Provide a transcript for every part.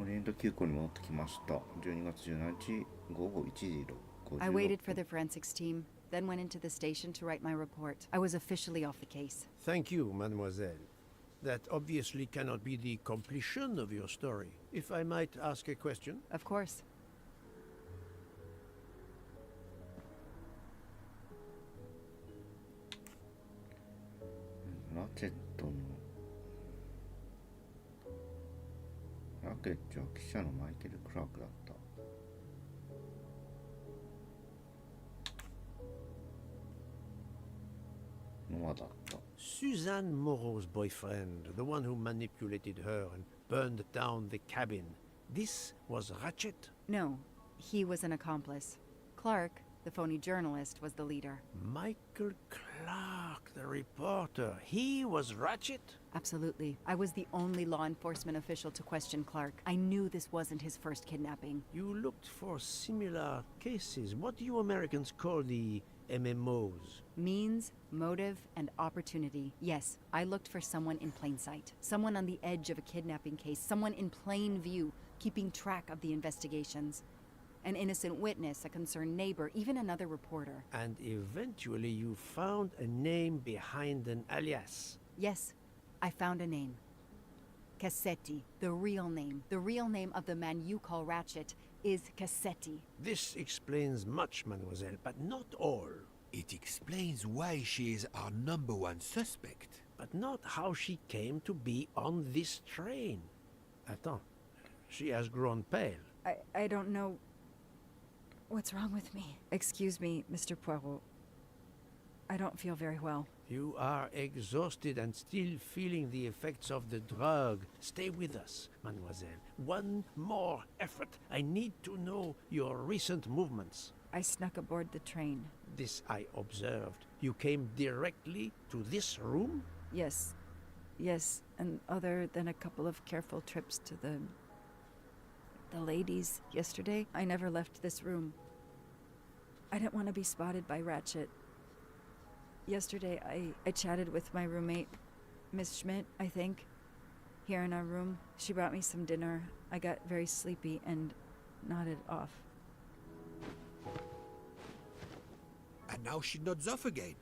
オリエント急行に戻ってきました。12月17日午後1時56分。I waited for the forensics team, then went into the station to write my report. I was officially off the case. Thank you, mademoiselle. That obviously cannot be the completion of your story. If I might ask a question? Of course. ラチェットのラケットは記者のマイケル・クラークだった。ノアだった。Suzanne Moreau's boyfriend, the one who manipulated her and burned down the cabin. This was Ratchet? No, he was an accomplice. Clark, the phony journalist, was the leader. Michael Clark, the reporter. He was Ratchet? Absolutely. I was the only law enforcement official to question Clark. I knew this wasn't his first kidnapping. You looked for similar cases. What do you Americans call the MMOs? Means, motive, and opportunity. Yes, I looked for someone in plain sight. Someone on the edge of a kidnapping case. Someone in plain view, keeping track of the investigations. An innocent witness, a concerned neighbor, even another reporter. And eventually you found a name behind an alias. Yes, I found a name. Cassetti, the real name. The real name of the man you call Ratchet is Cassetti. This explains much, mademoiselle, but not all. It explains why she is our #1 suspect. But not how she came to be on this train. Attends, she has grown pale. I don't know what's wrong with me. Excuse me, Mr. Poirot. I don't feel very well. You are exhausted and still feeling the effects of the drug. Stay with us, mademoiselle. One more effort. I need to know your recent movements. I snuck aboard the train. This I observed. You came directly to this room? Yes. Yes, and other than a couple of careful trips to the ladies yesterday, I never left this room. I didn't want to be spotted by Ratchet. Yesterday, I chatted with my roommate, Miss Schmidt, I think, here in our room. She brought me some dinner. I got very sleepy and nodded off. And now she nods off again.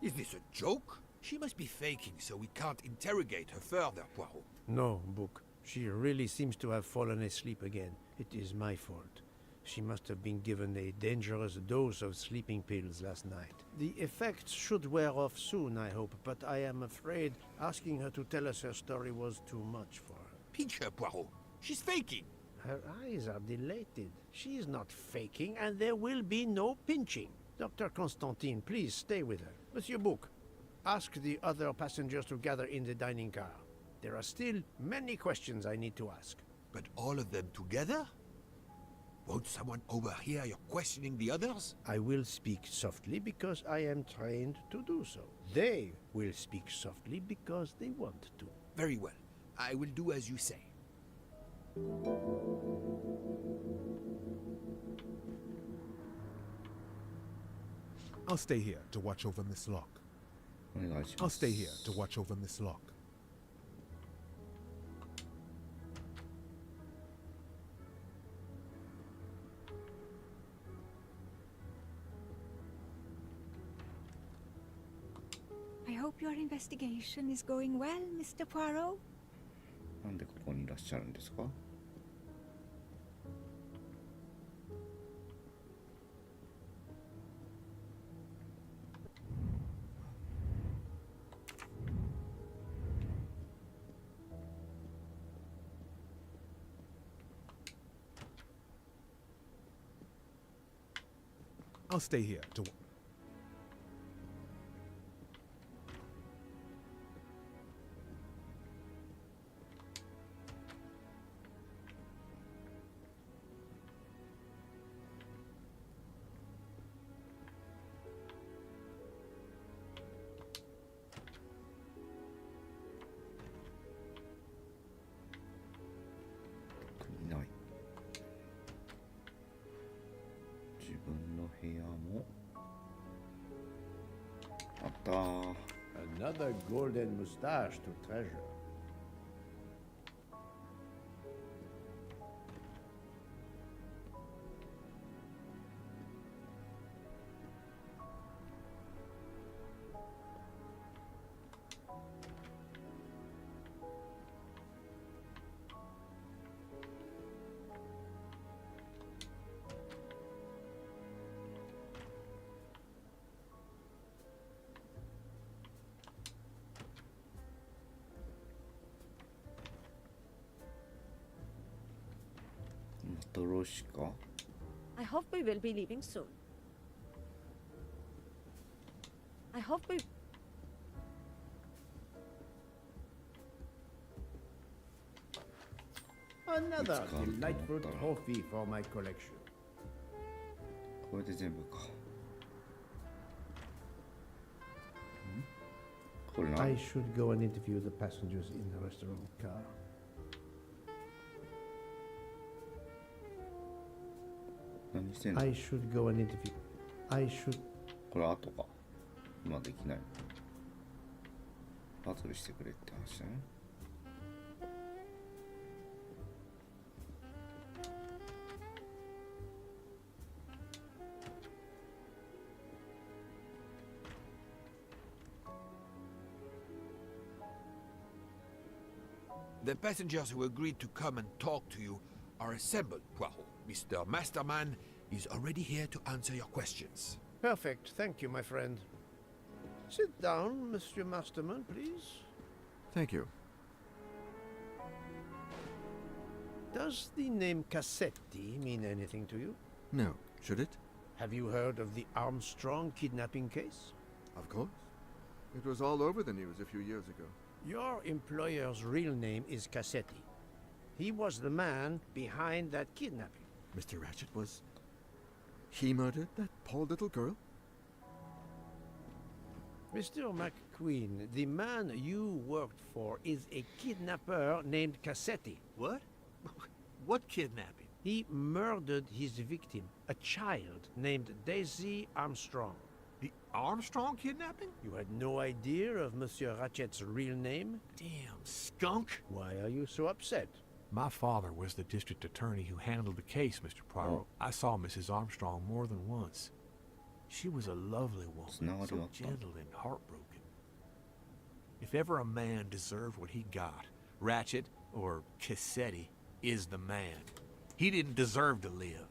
Is this a joke? She must be faking, so we can't interrogate her further, Poirot. No, Book. She really seems to have fallen asleep again. It is my fault. She must have been given a dangerous dose of sleeping pills last night. The effects should wear off soon, I hope, but I am afraid asking her to tell us her story was too much for her. Pinch her, Poirot. She's faking. Her eyes are dilated. She is not faking, and there will be no pinching. Dr. Constantine, please stay with her. Monsieur Book, ask the other passengers to gather in the dining car. There are still many questions I need to ask. But all of them together? Won't someone overhear you questioning the others? I will speak softly because I am trained to do so. They will speak softly because they want to. Very well. I will do as you say. I'll stay here to watch over Miss Locke. I'll stay here to watch over Miss Locke. I hope your investigation is going well, Mr. Poirot. なんでここにいらっしゃるんですか? I'll stay here to... Another golden mustache to treasure. 子か I hope we will be leaving soon. I hope we... Another It's gone. delightful trophy for my collection. これで全部か。これな I should go and interview the passengers in the restaurant car. 何してんの I should go and interview. I should. これ後か。今できない。バトルしてくれって話だね。The passengers who agreed to come and talk to you are assembled, Poirot. Mr. Masterman is already here to answer your questions. Perfect. Thank you, my friend. Sit down, Monsieur Masterman, please. Thank you. Does the name Cassetti mean anything to you? No, should it? Have you heard of the Armstrong kidnapping case? Of course. It was all over the news a few years ago. Your employer's real name is Cassetti. He was the man behind that kidnapping. Mr. Ratchet was... He murdered that poor little girl? Mr. McQueen, the man you worked for is a kidnapper named Cassetti. What? What kidnapping? He murdered his victim, a child named Daisy Armstrong. The Armstrong kidnapping? You had no idea of Monsieur Ratchet's real name? Damn skunk. Why are you so upset? My father was the district attorney who handled the case, Mr. Poirot. Oh. I saw Mrs. Armstrong more than once. She was a lovely woman, so gentle and heartbroken. If ever a man deserved what he got, Ratchet, or Cassetti, is the man. He didn't deserve to live.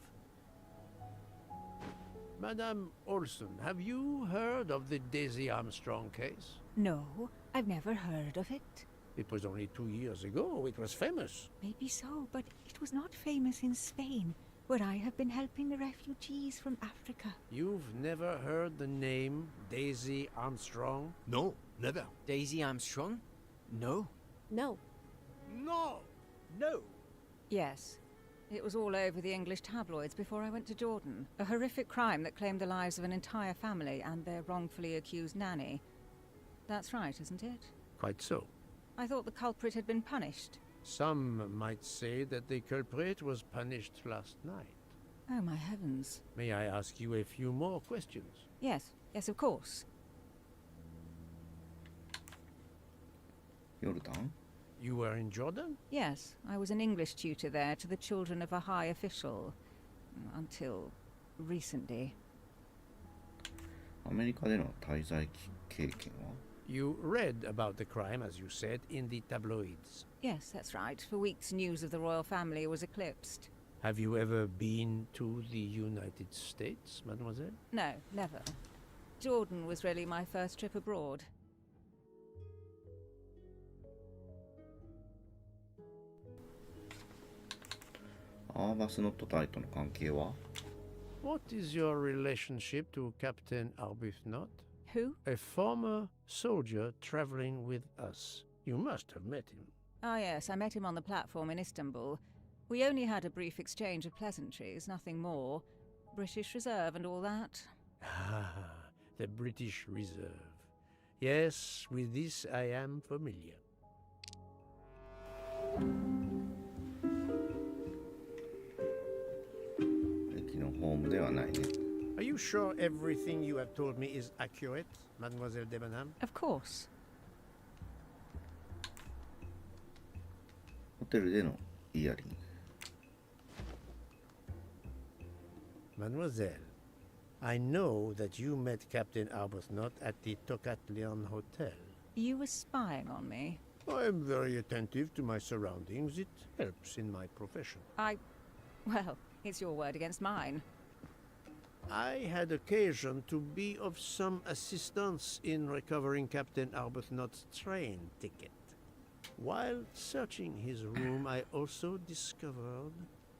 Madame Olson, have you heard of the Daisy Armstrong case? No, I've never heard of it. It was only 2 years ago. It was famous. Maybe so, but it was not famous in Spain, where I have been helping the refugees from Africa. You've never heard the name Daisy Armstrong? No, never. Daisy Armstrong? No. No. No. No. Yes. It was all over the English tabloids before I went to Jordan. A horrific crime that claimed the lives of an entire family and their wrongfully accused nanny. That's right, isn't it? Quite so. I thought the culprit had been punished. Some might say that the culprit was punished last night. Oh, my heavens. May I ask you a few more questions? Yes, yes, of course. Jordan? You were in Jordan? Yes, I was an English tutor there to the children of a high official. Until recently. アメリカでの滞在経験は You read about the crime, as you said, in the tabloids. Yes, that's right. For weeks, news of the royal family was eclipsed. Have you ever been to the United States, mademoiselle? No, never. Jordan was really my first trip abroad. Arbuthnot との関係は What is your relationship to Captain Arbuthnot? Who? A former soldier traveling with us. You must have met him. Ah, yes, I met him on the platform in Istanbul. We only had a brief exchange of pleasantries, nothing more. British Reserve and all that. Ah, the British Reserve. Yes, with this I am familiar. 駅のホームではないね。 Are you sure everything you have told me is accurate, Mademoiselle Debenham? Of course. ホテルでのイヤリング。 Mademoiselle, I know that you met Captain Arbuthnot at the Lyon Hotel. You were spying on me. I am very attentive to my surroundings. It helps in my profession. Well, it's your word against mine. I had occasion to be of some assistance in recovering Captain Arbuthnot's train ticket. While searching his room, I also discovered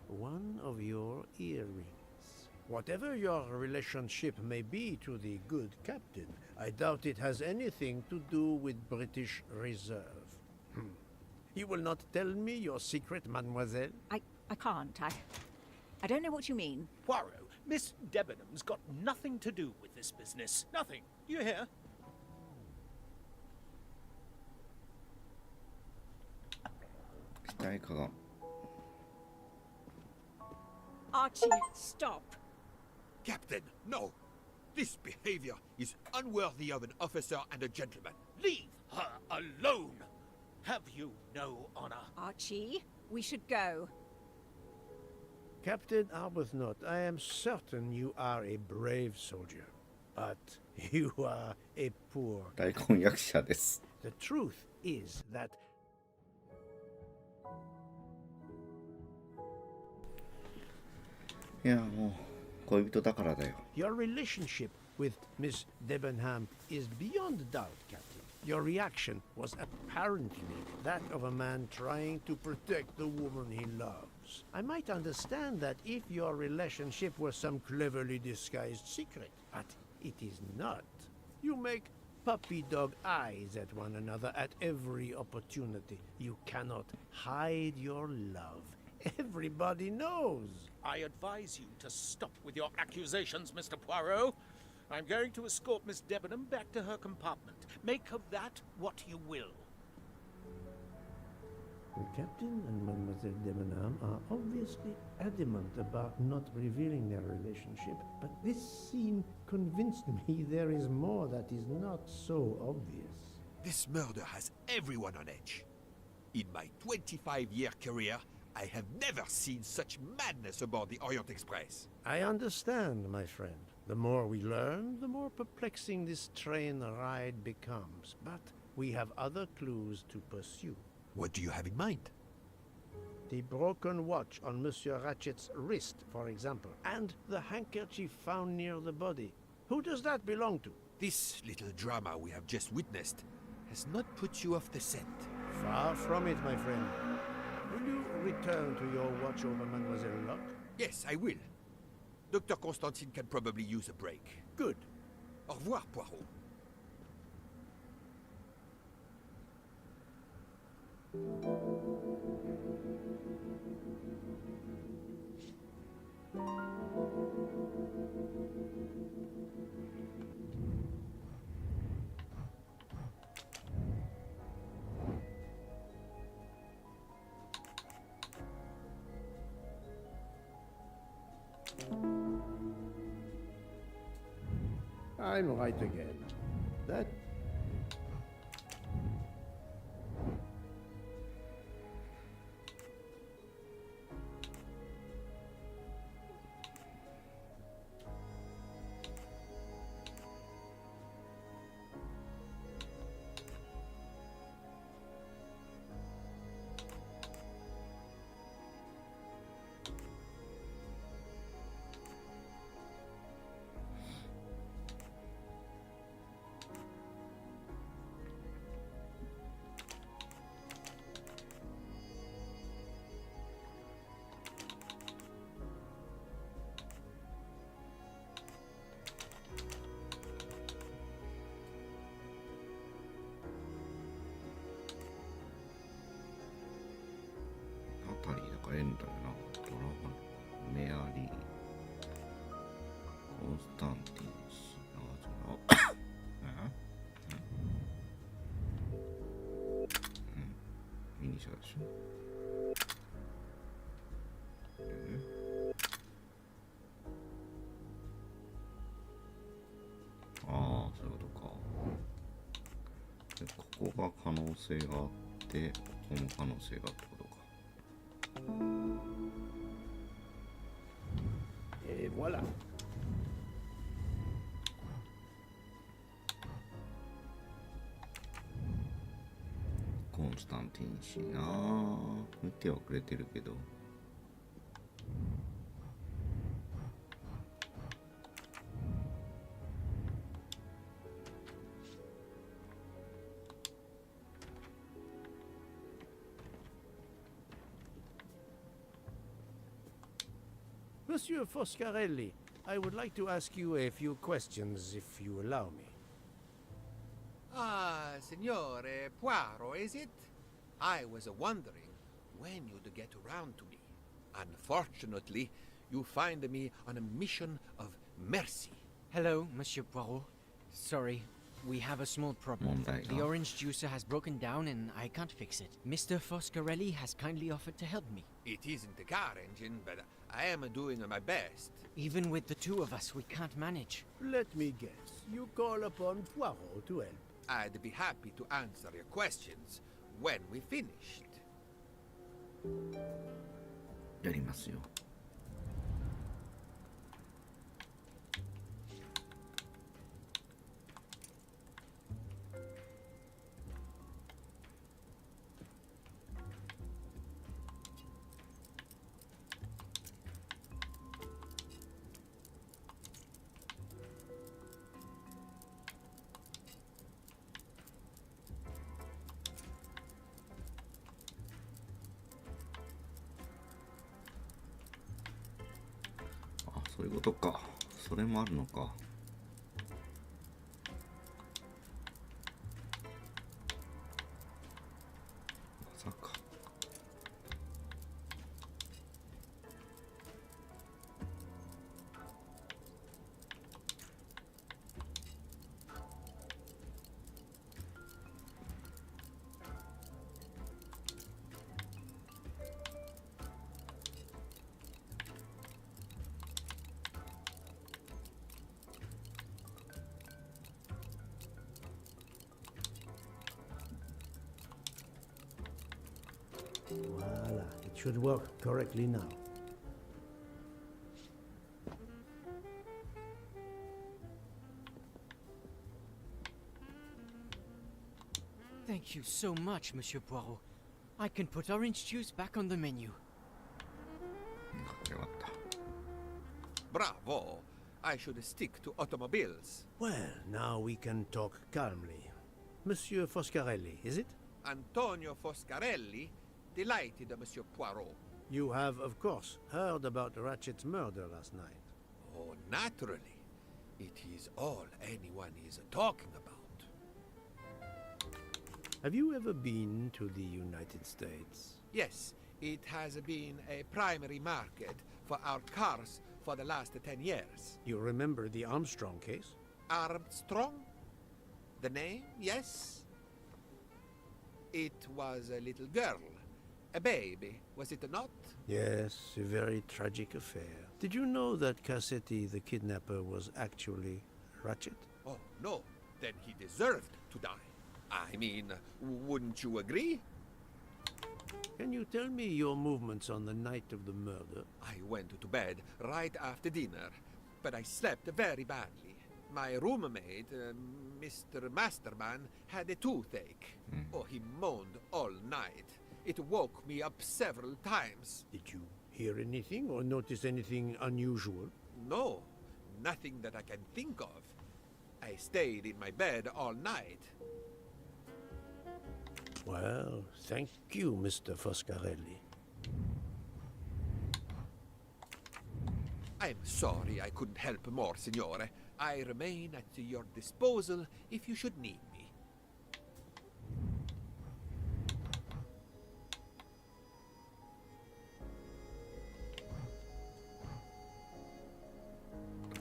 one of your earrings. Whatever your relationship may be to the good captain, I doubt it has anything to do with British Reserve. You will not tell me your secret, mademoiselle? I can't. I don't know what you mean. Poirot, Miss Debenham's got nothing to do with this business. Nothing. You hear? Archie, stop. Captain, no. This behavior is unworthy of an officer and a gentleman. Leave her alone. Have you no honor? Archie, we should go. Captain Arbuthnot, I am certain you are a brave soldier, but you are a poor. 大根役者です。The truth is that いやもう恋人だからだよ。 your relationship with Miss Debenham is beyond doubt, Captain. Your reaction was apparently that of a man trying to protect the woman he loves. I might understand that if your relationship were some cleverly disguised secret, but it is not. You make puppy dog eyes at one another at every opportunity. You cannot hide your love. Everybody knows. I advise you to stop with your accusations, Mr. Poirot. I'm going to escort Miss Debenham back to her compartment. Make of that what you will. The captain and Mademoiselle Debenham are obviously adamant about not revealing their relationship, but this scene convinced me there is more that is not so obvious. This murder has everyone on edge. In my 25-year career, I have never seen such madness aboard the Orient Express. I understand, my friend. The more we learn, the more perplexing this train ride becomes. But we have other clues to pursue. What do you have in mind? The broken watch on Monsieur Ratchet's wrist, for example, and the handkerchief found near the body. Who does that belong to? This little drama we have just witnessed has not put you off the scent. Far from it, my friend. Will you return to your watch over Mademoiselle Locke? Yes, I will. Dr. Constantine can probably use a break. Good. Au revoir, Poirot. I'm right again. That...エンドやな。ドラゴン、メアリー、コンスタンティン氏、ミニシャでしょ。ああ、そういうことか。で、ここが可能性があって、ここも可能性があってことか。Et voilà.コンスタンティン氏な見てはくれてるけど Monsieur Foscarelli, I would like to ask you a few questions, if you allow me. Ah, Signore Poirot, is it? I was wondering when you'd get around to me. Unfortunately, you find me on a mission of mercy. Hello, Monsieur Poirot. Sorry, we have a small problem. The orange juicer has broken down and I can't fix it. Mr. Foscarelli has kindly offered to help me. It isn't the car engine, but I am doing my best. Even with the two of us, we can't manage. Let me guess. You call upon Poirot to help. I'd be happy to answer your questions when we finished. やりますよ。そういうことか。それもあるのか。まさか。Voila, it should work correctly now. Thank you so much, Monsieur Poirot. I can put orange juice back on the menu. よかった。 Bravo! I should stick to automobiles. Well, now we can talk calmly. Monsieur Foscarelli, is it? Antonio Foscarelli, delighted, Monsieur Poirot. You have, of course, heard about Ratchet's murder last night. Oh, naturally. It is all anyone is talking about. Have you ever been to the United States? Yes, it has been a primary market for our cars for the last 10 years. You remember the Armstrong case? Armstrong? The name, yes. It was a little girl. A baby, was it not? Yes, a very tragic affair. Did you know that Cassetti, the kidnapper, was actually Ratchet? Oh, no. Then he deserved to die. I mean, wouldn't you agree? Can you tell me your movements on the night of the murder? I went to bed right after dinner, but I slept very badly. My roommate, Mr. Masterman, had a toothache. Oh, he moaned all night. It woke me up several times. Did you hear anything or notice anything unusual? No, nothing that I can think of. I stayed in my bed all night. Well, thank you, Mr. Foscarelli. I'm sorry I couldn't help more, Signore. I remain at your disposal if you should need me.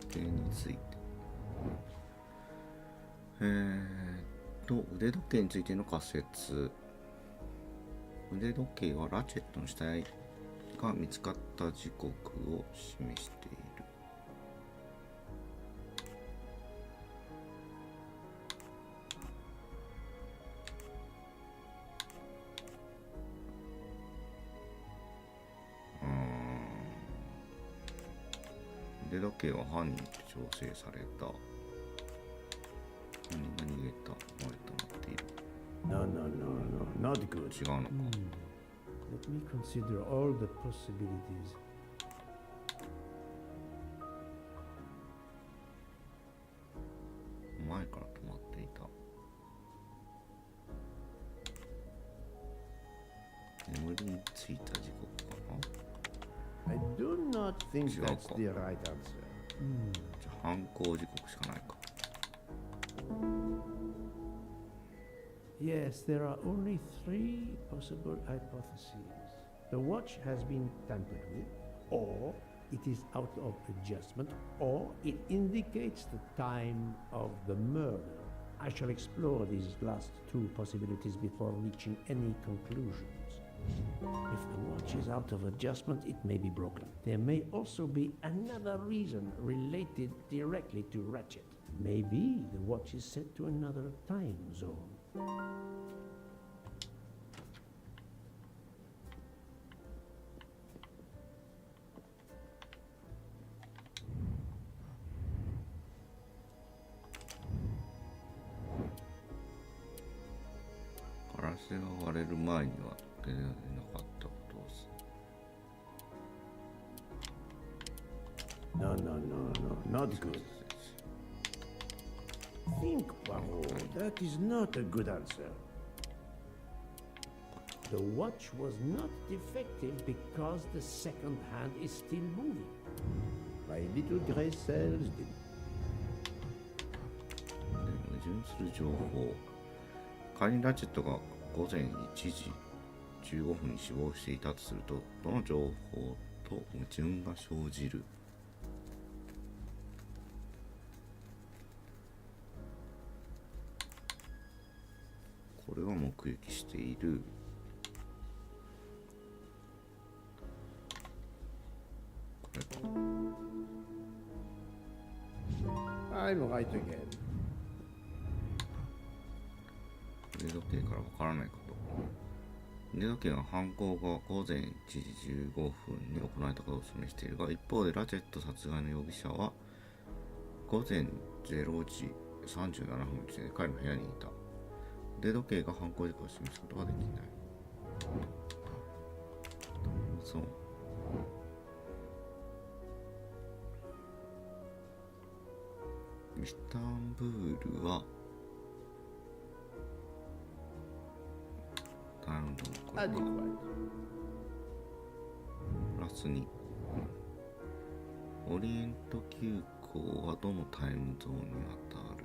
Okay, 腕時計についての仮説。腕時計はラチェットの死体が見つかった時刻を示している。腕時計は犯人と調整された。何が逃げた、漏れたなっている。No, not good. 違うのか。Let me consider all the possibilities. 前から止まっていた。眠りについた時刻かな。I do not think 違うか。 that's the right answer. じゃあ犯行時刻しかないか。 Yes, there are only 3 possible hypotheses. The watch has been tampered with, or it is out of adjustment, or it indicates the time of the murder. I shall explore these last 2 possibilities before reaching any conclusions. If the watch is out of adjustment, it may be broken. There may also be another reason related directly to Ratchet. Maybe the watch is set to another time zone. ガラスが割れる前には解けなかったことをす No, no, no, no, not good. Think, Poirot. That is not a good answer. The watch was not defective because the second hand is still moving. My little gray cells did. 矛盾する情報。仮にラチェットが午前1時15分に死亡していたとすると、どの情報と矛盾が生じる。これは目撃している。これか。I'm right again. 腕時計からわからないこと。腕時計が犯行が午前1時15分に行われたことを示しているが、一方でラチェット殺害の容疑者は午前0時37分の時点で彼の部屋にいた。腕時計が犯行時刻を示すことができない。そう。イスタンブールはなるほど、これか。プラス2。オリエント急行はどのタイムゾーンに当たる？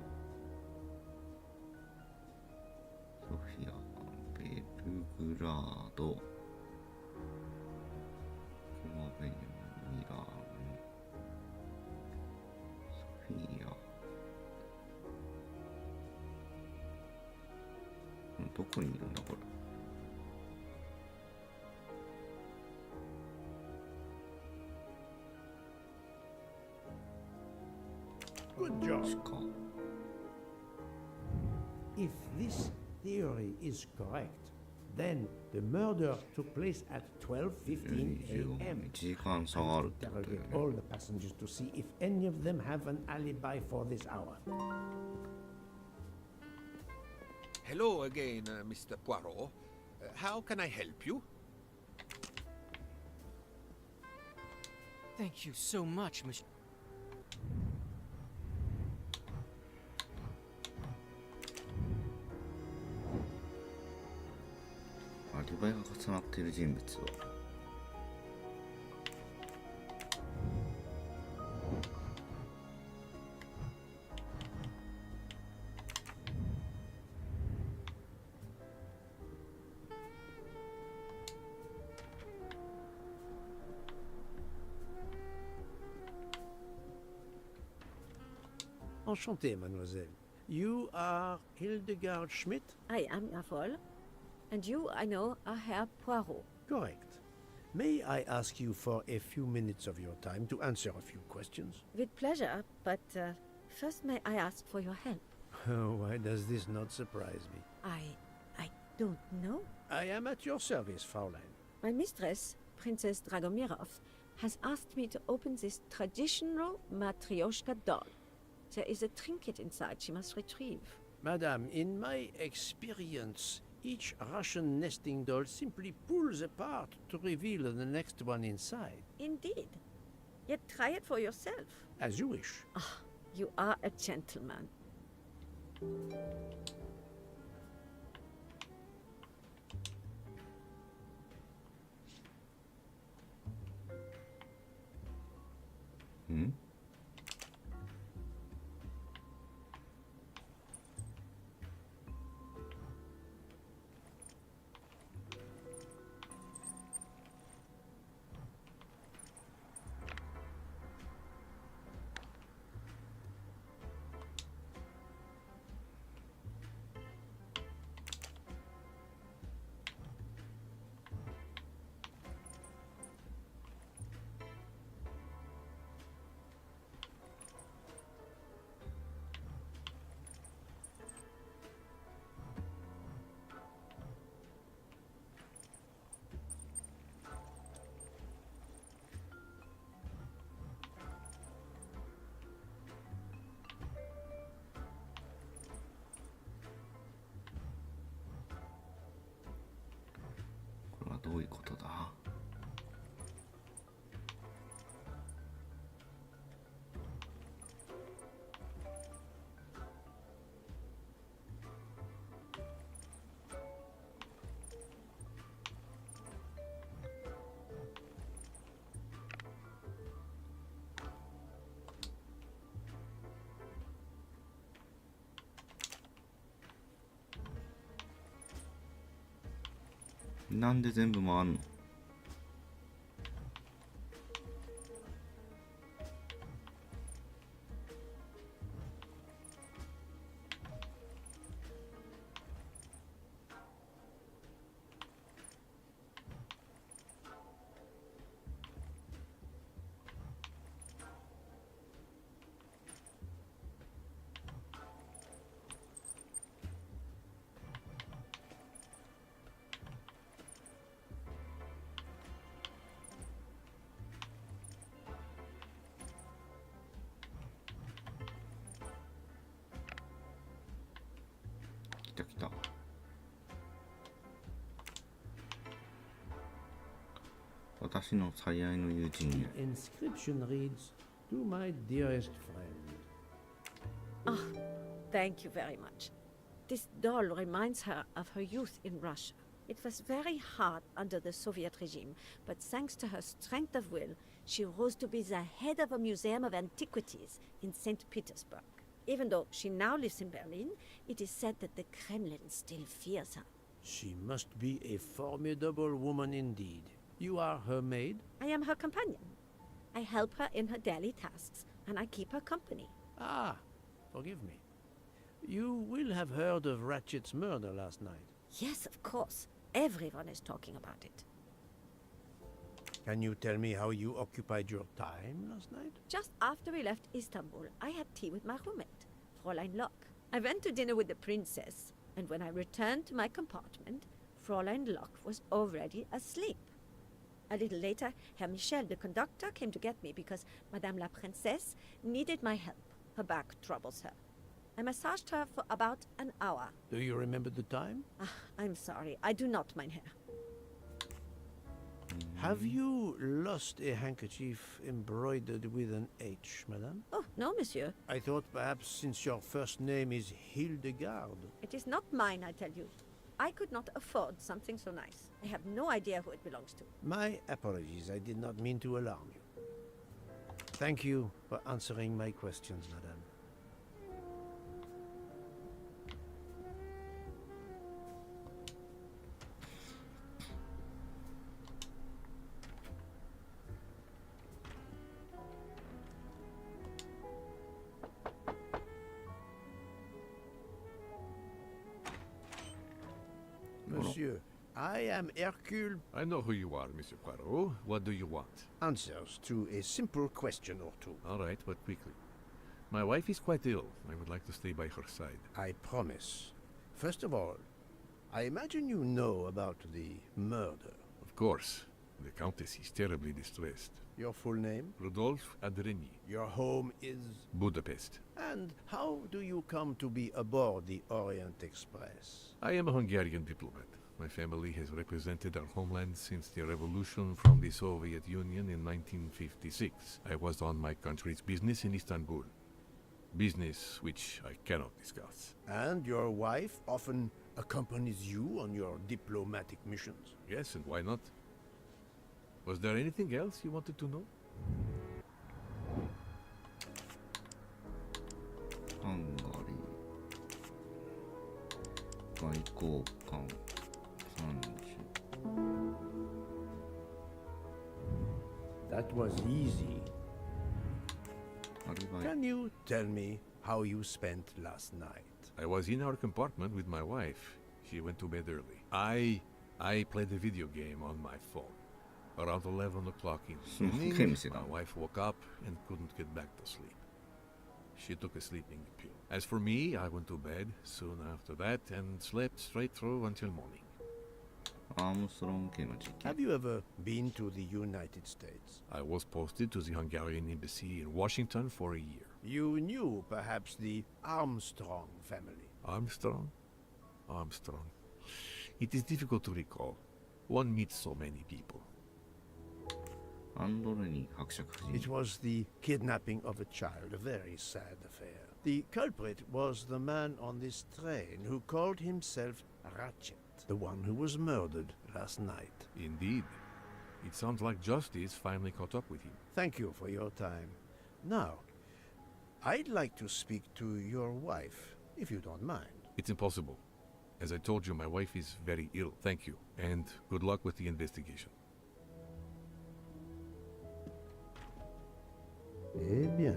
ソフィア、ベルグラード、クマベニミラーム、ソフィア。どこにいるんだこれ。Good job. If this theory is correct, then the murder took place at 12:15 a.m. Interrogate all the passengers to see if any of them have an alibi for this hour. Hello again, Mr. Poirot. How can I help you? Thank you so much, Monsieur. アリバイが重なっている人物はEnchanté, mademoiselle. You are Hildegard Schmidt? I am, Herr Voll. And you, I know, are Herr Poirot. Correct. May I ask you for a few minutes of your time to answer a few questions? With pleasure, but first may I ask for your help? Oh, why does this not surprise me? I don't know. I am at your service, Fraulein. My mistress, Princess Dragomirov, has asked me to open this traditional Matryoshka doll. There is a trinket inside she must retrieve. Madame, in my experience, each Russian nesting doll simply pulls apart to reveal the next one inside. Indeed. Yet try it for yourself. As you wish. Ah, you are a gentleman. ん？どういうことだ？なんで全部回んの？来た。私の最愛の友人へ。 The inscription reads, "To my dearest friend." Ah, thank you very much. This doll reminds her of her youth in Russia. It was very hard under the Soviet regime, but thanks to her strength of will, she rose to be the head of a museum of antiquities in St. Petersburg. Even though she now lives in Berlin, it is said that the Kremlin still fears her. She must be a formidable woman indeed. You are her maid? I am her companion. I help her in her daily tasks, and I keep her company. Ah, forgive me. You will have heard of Ratchet's murder last night. Yes, of course. Everyone is talking about it. Can you tell me how you occupied your time last night? Just after we left Istanbul, I had tea with my roommate, Fräulein Locke. I went to dinner with the princess, and when I returned to my compartment, Fräulein Locke was already asleep. A little later, Herr Michel, the conductor, came to get me because Madame la Princesse needed my help. Her back troubles her. I massaged her for about an hour. Do you remember the time? I'm sorry, I do not, mein Herr. Have you lost a handkerchief embroidered with an H, madame? Oh, no, monsieur. I thought perhaps since your first name is Hildegard. It is not mine, I tell you. I could not afford something so nice. I have no idea who it belongs to. My apologies, I did not mean to alarm you. Thank you for answering my questions, madame. Monsieur, I am Hercule. I know who you are, Monsieur Poirot. What do you want? Answers to a simple question or two. All right, but quickly. My wife is quite ill. I would like to stay by her side. I promise. First of all, I imagine you know about the murder. Of course. The Countess is terribly distressed. Your full name? Rodolphe Adreny. Your home is? Budapest. And how do you come to be aboard the Orient Express? I am a Hungarian diplomat. My family has represented our homeland since the revolution from the Soviet Union in 1956. I was on my country's business in Istanbul. Business which I cannot discuss. And your wife often accompanies you on your diplomatic missions? Yes, and why not? Was there anything else you wanted to know? 外交官30 That was easy. Can you tell me how you spent last night? I was in our compartment with my wife. She went to bed early. I played a video game on my phone. Around 11 o'clock in the evening, my wife woke up and couldn't get back to sleep. She took a sleeping pill. As for me, I went to bed soon after that and slept straight through until morning. Have you ever been to the United States? I was posted to the Hungarian embassy in Washington for a year. You knew perhaps the Armstrong family. Armstrong? It is difficult to recall. One meets so many people. It was the kidnapping of a child, a very sad affair. The culprit was the man on this train who called himself Ratchet, the one who was murdered last night. Indeed. It sounds like justice finally caught up with him. Thank you for your time. Now, I'd like to speak to your wife, if you don't mind. It's impossible. As I told you, my wife is very ill. Thank you, and good luck with the investigation. Eh bien,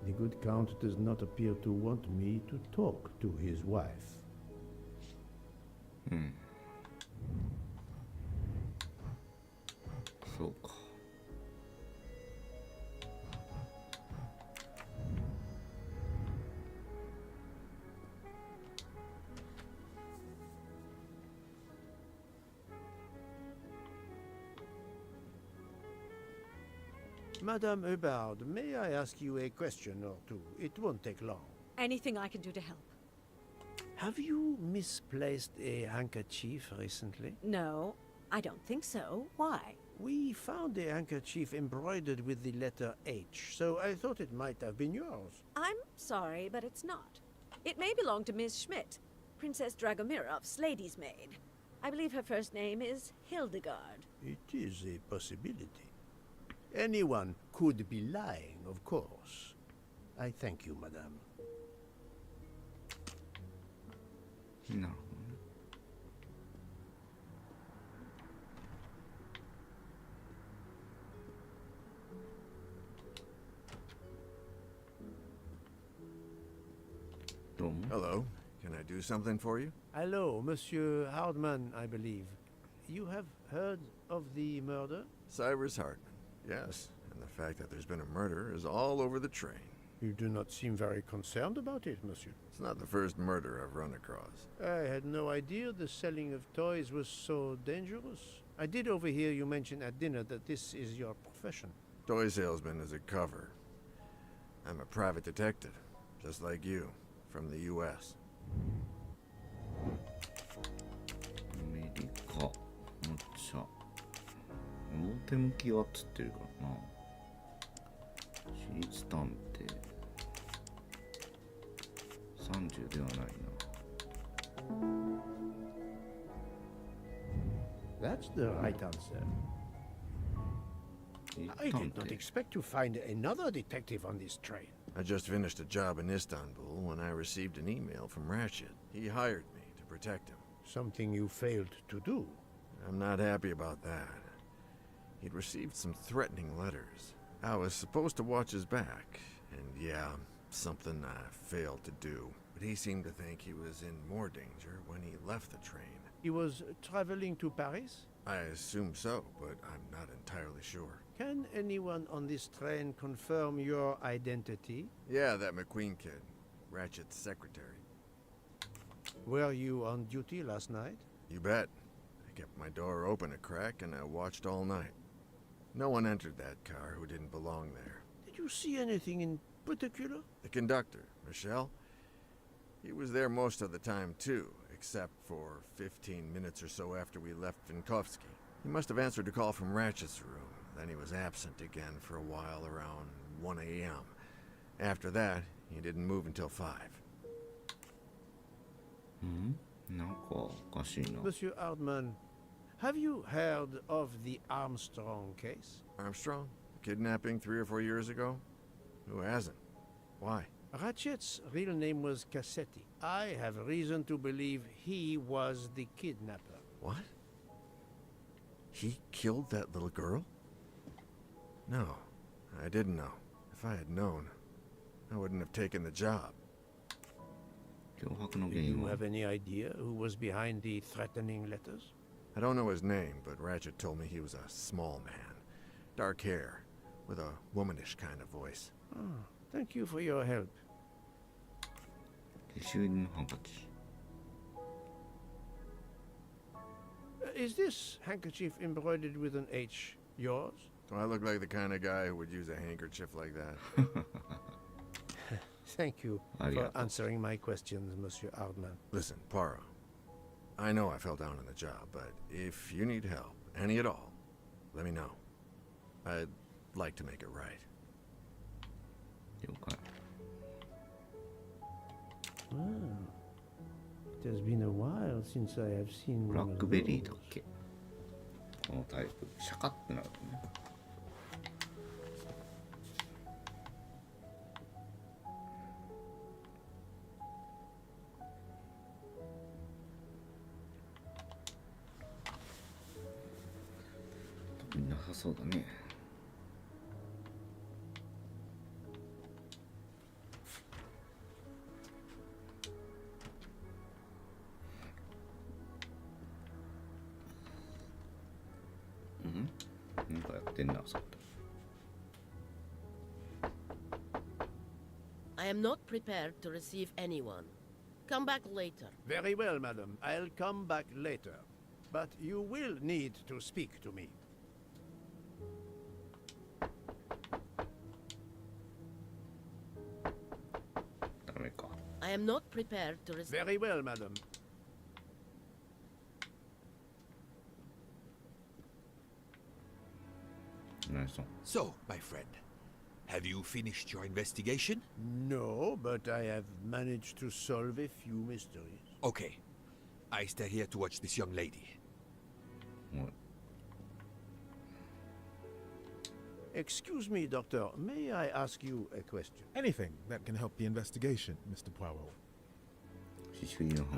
the good count does not appear to want me to talk to his wife. Madame Hubbard, may I ask you a question or two? It won't take long. Anything I can do to help? Have you misplaced a handkerchief recently? No, I don't think so. Why? We found a handkerchief embroidered with the letter H, so I thought it might have been yours. I'm sorry, but it's not. It may belong to Miss Schmidt, Princess Dragomirov's lady's maid. I believe her first name is Hildegard. It is a possibility. Anyone could be lying, of course. I thank you, madame. No. Hello. Can I do something for you? Hello, Monsieur Hardman, I believe. You have heard of the murder? Cyrus Hardman. Yes, and the fact that there's been a murder is all over the train. You do not seem very concerned about it, monsieur. It's not the first murder I've run across. I had no idea the selling of toys was so dangerous. I did overhear you mention at dinner that this is your profession. Toy salesman is a cover. I'm a private detective, just like you, from the U.S. アメリカ、お茶。表向きはっつってるからな。私立探偵。30ではないな。That's the right answer. I did not expect to find another detective on this train. I just finished a job in Istanbul when I received an email from Ratchet. He hired me to protect him. Something you failed to do. I'm not happy about that. He'd received some threatening letters. I was supposed to watch his back, and yeah, something I failed to do. But he seemed to think he was in more danger when he left the train. He was traveling to Paris? I assume so, but I'm not entirely sure. Can anyone on this train confirm your identity? Yeah, that McQueen kid, Ratchet's secretary. Were you on duty last night? You bet. I kept my door open a crack and I watched all night. No one entered that car who didn't belong there. Did you see anything in particular? The conductor, Michelle. He was there most of the time too, except for 15 minutes or so after we left Vinkovsky. He must have answered a call from Ratchet's room. Then he was absent again for a while around 1 a.m. After that, he didn't move until 5. Monsieur Hardman, have you heard of the Armstrong case? Armstrong? Kidnapping 3 or 4 years ago? Who hasn't? Why? Ratchet's real name was Cassetti. I have reason to believe he was the kidnapper. What? He killed that little girl? No, I didn't know. If I had known, I wouldn't have taken the job. Do you have any idea who was behind the threatening letters? I don't know his name, but Ratchet told me he was a small man. Dark hair, with a womanish kind of voice. Oh, thank you for your help. Is this handkerchief embroidered with an H yours? Do I look like the kind of guy who would use a handkerchief like that? Thank you for answering my questions, Monsieur Ardman. Listen, Poirot. I know I fell down on the job, but if you need help, any at all, let me know. I'd like to make it right. Ah, it has been a while since I have seen one of Blackberry those. だっけこのタイプ。シャカってなるね。特になさそうだね。なんかやってんな、そっと。I am not prepared to receive anyone. Come back later. Very well, madam. I'll come back later. But you will need to speak to me. I am not prepared to receive... Very well, madam. So, my friend, have you finished your investigation? No, but I have managed to solve a few mysteries. Okay. I stay here to watch this young lady. What? Excuse me, Doctor. May I ask you a question? Anything that can help the investigation, Mr. Poirot.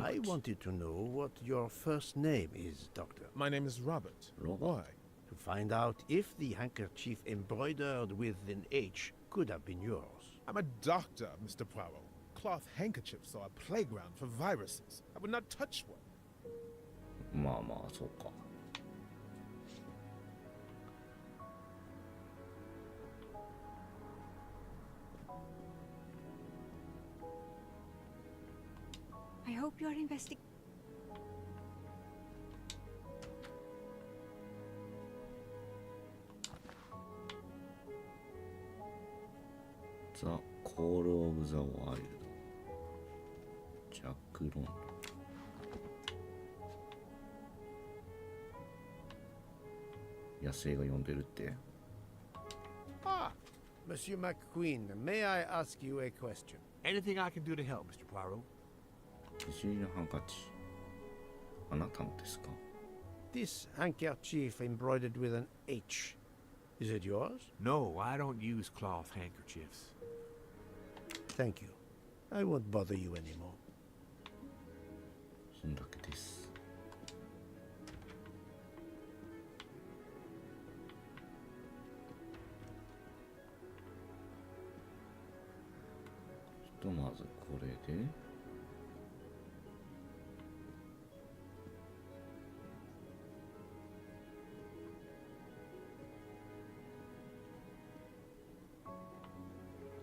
I wanted to know what your first name is, Doctor. My name is Robert. Why? To find out if the handkerchief embroidered with an H could have been yours. I'm a doctor, Mr. Poirot. Cloth handkerchiefs are a playground for viruses. I would not touch one. まあまあ、そうか。I hope you're investigating. The Call of the Wild ジャック・ロンドン野生が呼んでるって Ah, Monsieur McQueen, may I ask you a question? Anything I can do to help, Mr. Poirot? 不思議なハンカチあなたのですか This handkerchief embroidered with an H. Is it yours? No, I don't use cloth handkerchiefs. Thank you. I won't bother you anymore. そんだけです。ひとまずこれで。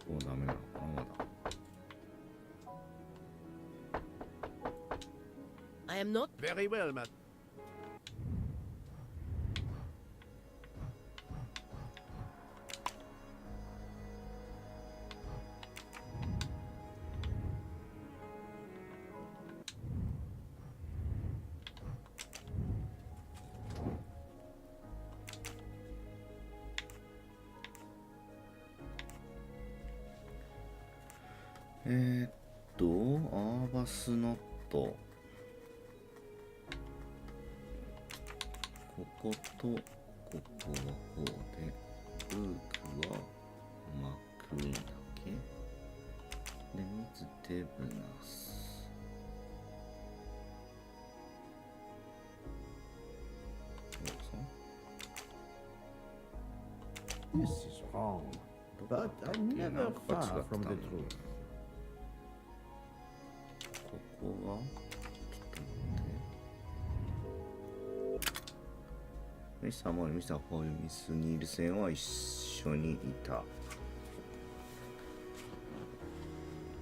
もうダメなのかなまだ。I am not very well, Matt.アーバスノットこことここはこうでルークはマクイーンだっけでミズ・デブナス This is wrong, but I'm never far from the truth. ここはちょっと待って。ミスター・モーリー、ミスター・ホイミス・ニールセンは一緒にいた。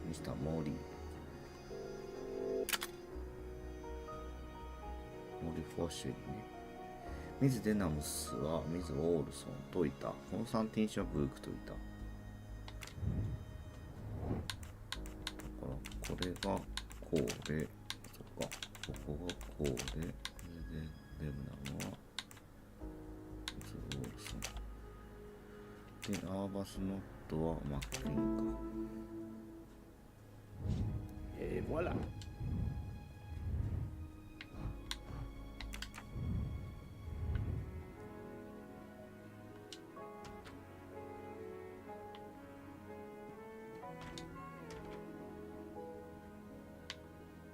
ミスター・モーリー。モーリー・フォッシュにね。ミズ・デナムスはミズ・ウォールソンといた。コンスタンティン・シャブークといた。だからこれがこうで、そっか、ここがこうで、で、デブナムはミズ・ウォールソン。で、アーバス・ノットはマックイーンか。Voilà.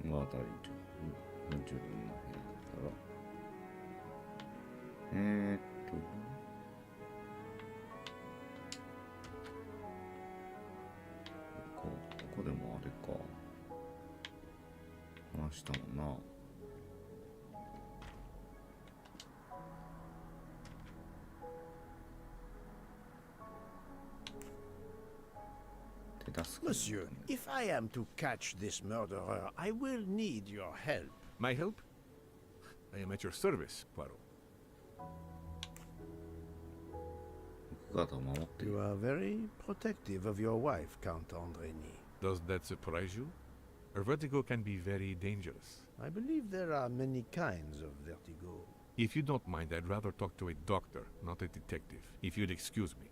Là, t'as dit, jeここでもあれか。話したもんな。Monsieur, if I am to catch this murderer, I will need your help. My help? I am at your service, Poirot. You are very protective of your wife, Count Andrény. Does that surprise you? Her vertigo can be very dangerous. I believe there are many kinds of vertigo. If you don't mind, I'd rather talk to a doctor, not a detective. If you'd excuse me.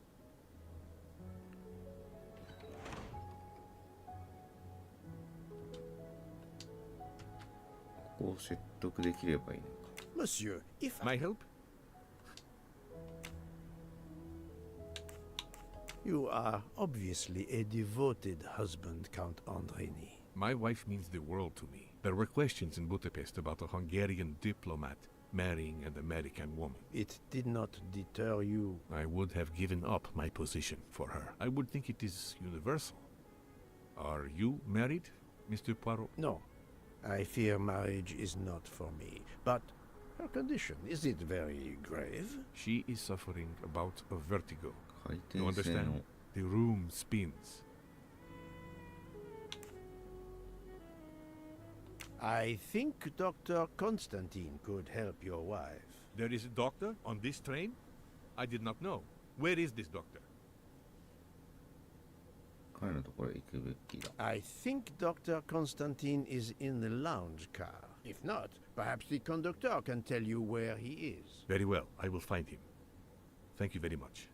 Monsieur, if my help? You are obviously a devoted husband, Count Andrény. My wife means the world to me. There were questions in Budapest about a Hungarian diplomat marrying an American woman. It did not deter you. I would have given up my position for her. I would think it is universal. Are you married, Mr. Poirot? No. I fear marriage is not for me. But her condition, is it very grave? She is suffering a bout of vertigo. You understand? The room spins. I think Dr. Constantine could help your wife. There is a doctor on this train? I did not know. Where is this doctor? I think Dr. Constantine is in the lounge car. If not, perhaps the conductor can tell you where he is. Very well, I will find him. Thank you very much.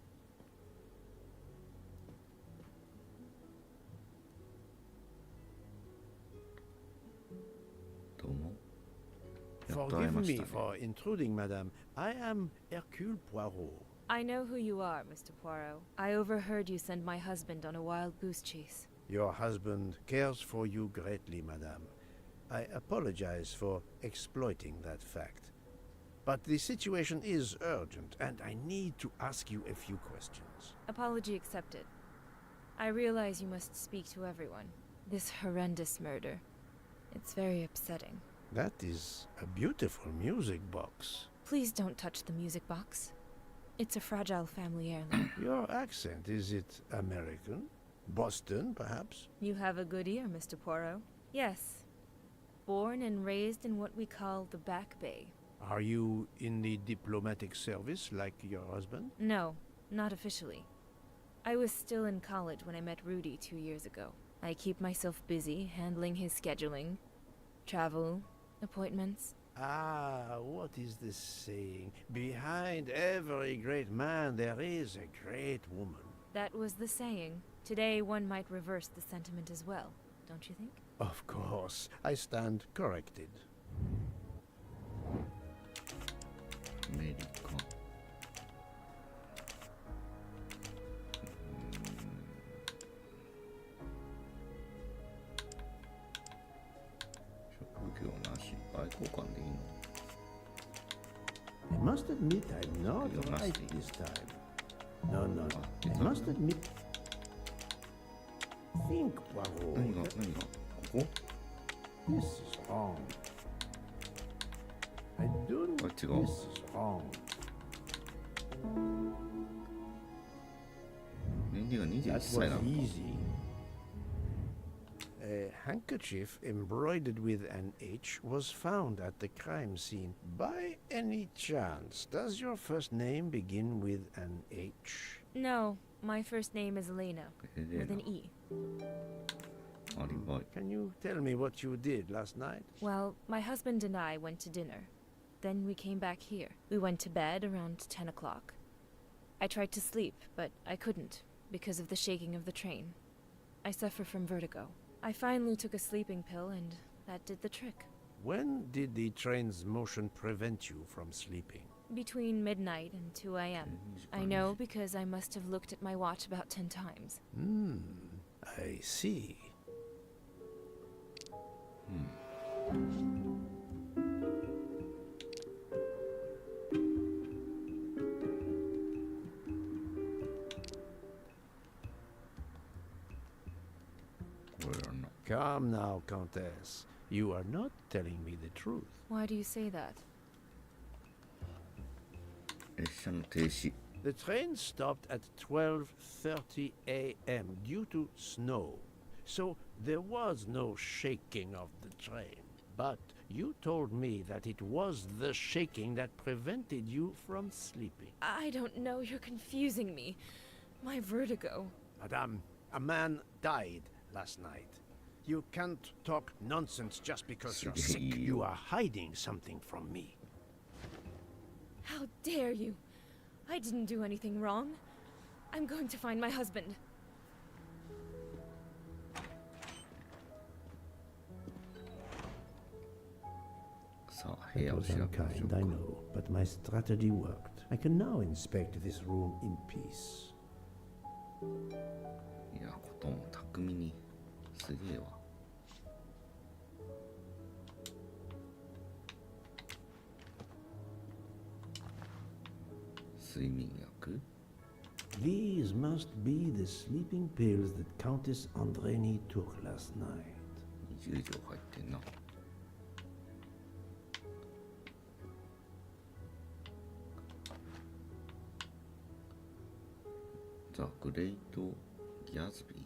Forgive me for intruding, madame. I am Hercule Poirot. I know who you are, Mr. Poirot. I overheard you send my husband on a wild goose chase. Your husband cares for you greatly, madame. I apologize for exploiting that fact. But the situation is urgent, and I need to ask you a few questions. Apology accepted. I realize you must speak to everyone. This horrendous murder. It's very upsetting. That is a beautiful music box. Please don't touch the music box. It's a fragile family heirloom. Your accent, is it American? Boston, perhaps? You have a good ear, Mr. Poirot. Yes. Born and raised in what we call the Back Bay. Are you in the diplomatic service like your husband? No, not officially. I was still in college when I met Rudy 2 years ago. I keep myself busy handling his scheduling, travel, appointments. Ah, what is this saying? Behind every great man there is a great woman. That was the saying. Today one might reverse the sentiment as well, don't you think? Of course. I stand corrected. Medical. I must admit I'm not right this time. No, no. I must admit. Think, Poirot. 何がここ This is wrong. I don't. What's wrong? This is wrong. 年齢が That 21 歳な was のか easy. A handkerchief embroidered with an H was found at the crime scene. By any chance, does your first name begin with an H? No, my first name is Elena, with an E. アリバイ Can you tell me what you did last night? Well, my husband and I went to dinner. Then we came back here. We went to bed around 10 o'clock. I tried to sleep, but I couldn't because of the shaking of the train. I suffer from vertigo. I finally took a sleeping pill and that did the trick. When did the train's motion prevent you from sleeping? Between midnight and 2 a.m. I know because I must have looked at my watch about 10 times. I see. Calm now, Countess. You are not telling me the truth. Why do you say that? 列車の停止 The train stopped at 12:30 a.m. due to snow. So there was no shaking of the train. But you told me that it was the shaking that prevented you from sleeping. I don't know, you're confusing me. My vertigo. Madame, a man died last night. You can't talk nonsense just because you're sick. You are hiding something from me. How dare you? I didn't do anything wrong. I'm going to find my husband. It was unkind, I know, but my strategy worked. I can now inspect this room in peace. いやことも巧みにすげえわ睡眠薬 These must be the sleeping pills that Countess Andreni took last night. 20錠入ってんなザ・グレイト・ギャズビー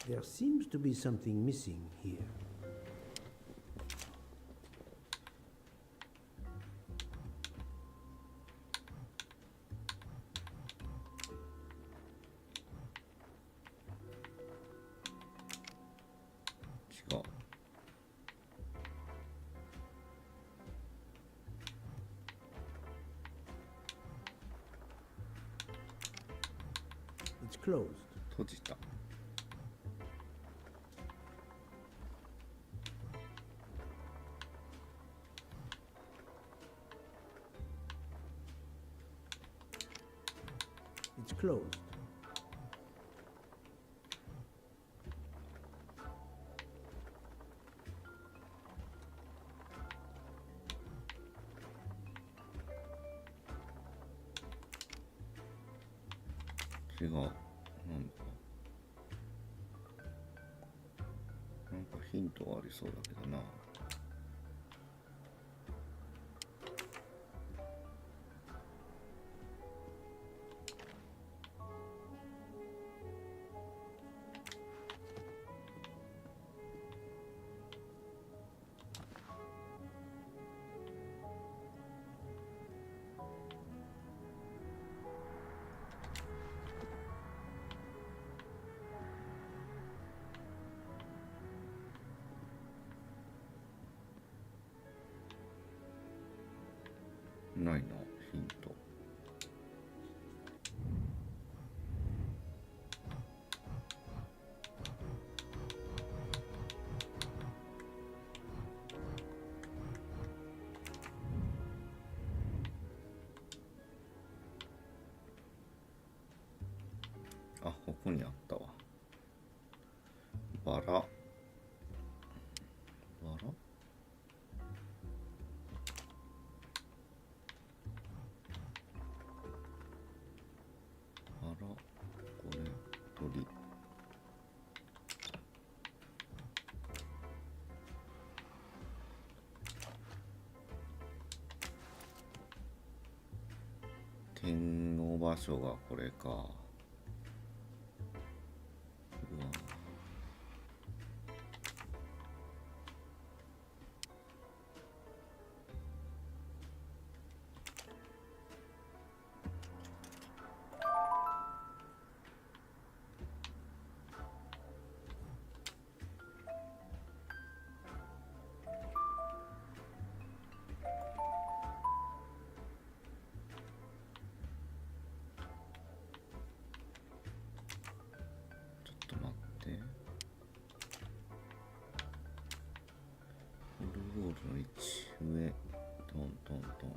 There seems to be something missing here. It's closed. 閉じた It's closed.違うなんかヒントはありそうだけどなないなヒント剣の場所がこれか。うわ。の位置上トントントン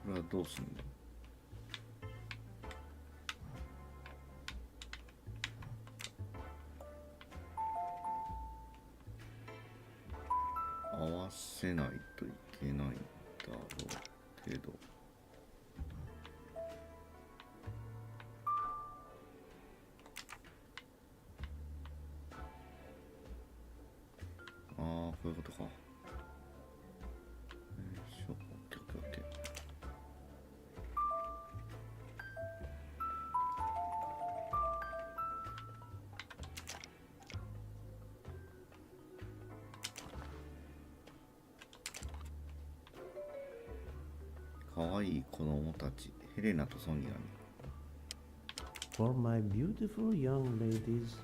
これはどうすんだ。合わせないといけないんだろうけど。ああ、こういうことか。かわいい子供たち、ヘレナとソニアに。For my beautiful young ladies,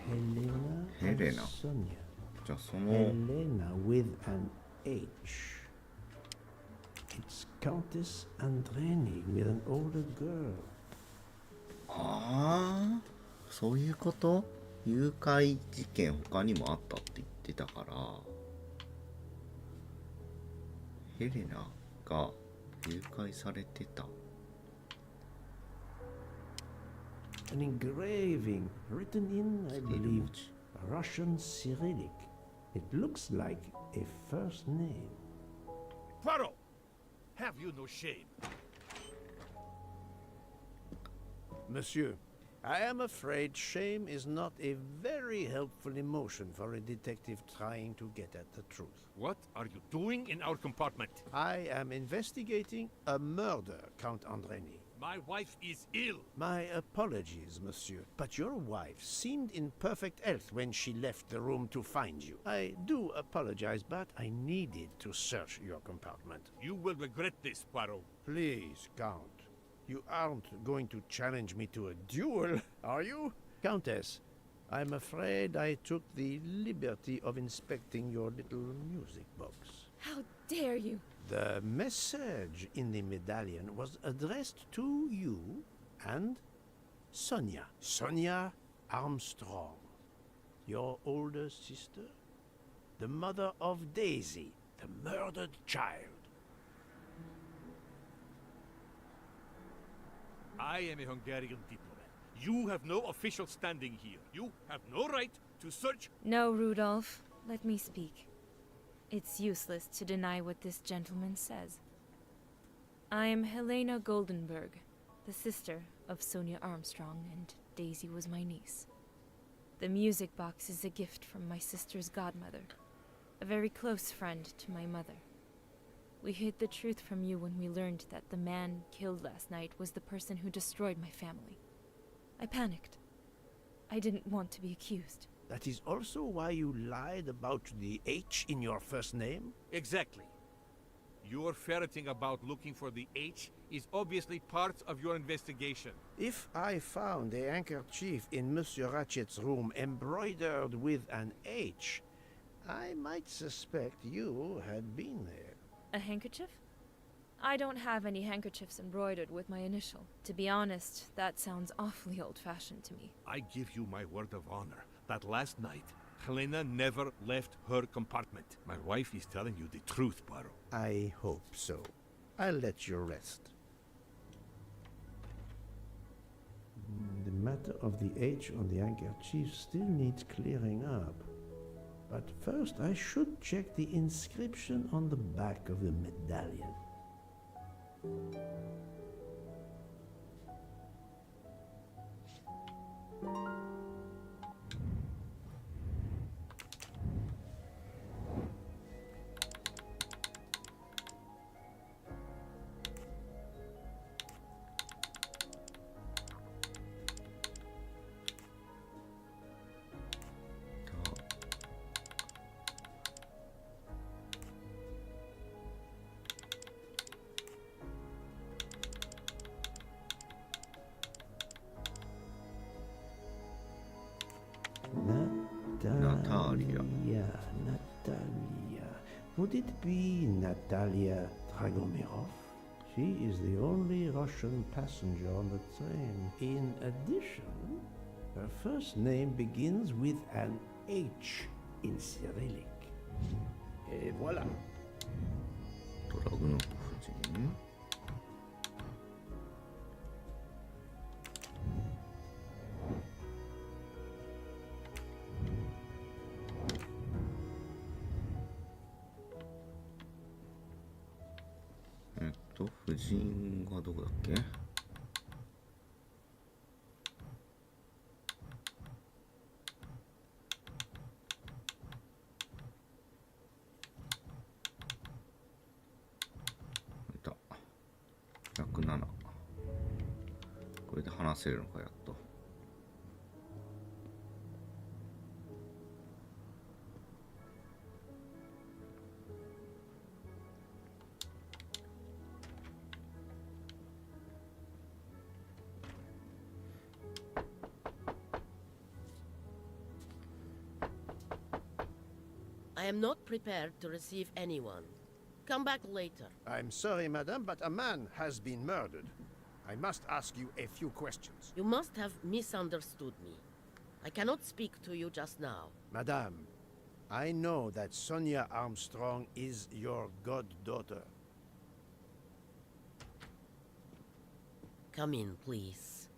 Helena and Sonia. じゃあその Helena with an H. It's Countess Andreni with an older girl. ああ、そういうこと？誘拐事件他にもあったって言ってたから、ヘレナが誘拐されてた。An engraving written in, I believe, Russian Cyrillic. It looks like a first name. Poirot! Have you no shame? Monsieur, I am afraid shame is not a very helpful emotion for a detective trying to get at the truth. What are you doing in our compartment? I am investigating a murder, Count Andreni. My wife is ill. My apologies, monsieur, but your wife seemed in perfect health when she left the room to find you. I do apologize, but I needed to search your compartment. You will regret this, Poirot. Please, Count. You aren't going to challenge me to a duel, are you? Countess, I'm afraid I took the liberty of inspecting your little music box. How dare you? The message in the medallion was addressed to you and Sonia. Sonia Armstrong, your older sister, the mother of Daisy, the murdered child. I am a Hungarian diplomat. You have no official standing here. You have no right to search. No, Rudolph. Let me speak. It's useless to deny what this gentleman says. I am Helena Goldenberg, the sister of Sonia Armstrong, and Daisy was my niece. The music box is a gift from my sister's godmother, a very close friend to my mother. We hid the truth from you when we learned that the man killed last night was the person who destroyed my family. I panicked. I didn't want to be accused. That is also why you lied about the H in your first name? Exactly. Your ferreting about looking for the H is obviously part of your investigation. If I found a handkerchief in Monsieur Ratchet's room embroidered with an H, I might suspect you had been there. A handkerchief? I don't have any handkerchiefs embroidered with my initial. To be honest, that sounds awfully old-fashioned to me. I give you my word of honor that last night, Helena never left her compartment. My wife is telling you the truth, Poirot. I hope so. I'll let you rest. The matter of the H on the handkerchief still needs clearing up. But first I should check the inscription on the back of the medallion. Natalia. Would it be Natalia Dragomirov? She is the only Russian passenger on the train. In addition, her first name begins with an H in Cyrillic. Et voilà. 夫人がどこだっけ？いた。107。これで話せるのかやっと。I am not prepared to receive anyone. Come back later. I'm sorry, madame, but a man has been murdered. I must ask you a few questions. You must have misunderstood me. I cannot speak to you just now. Madame, I know that Sonia Armstrong is your goddaughter. Come in, please.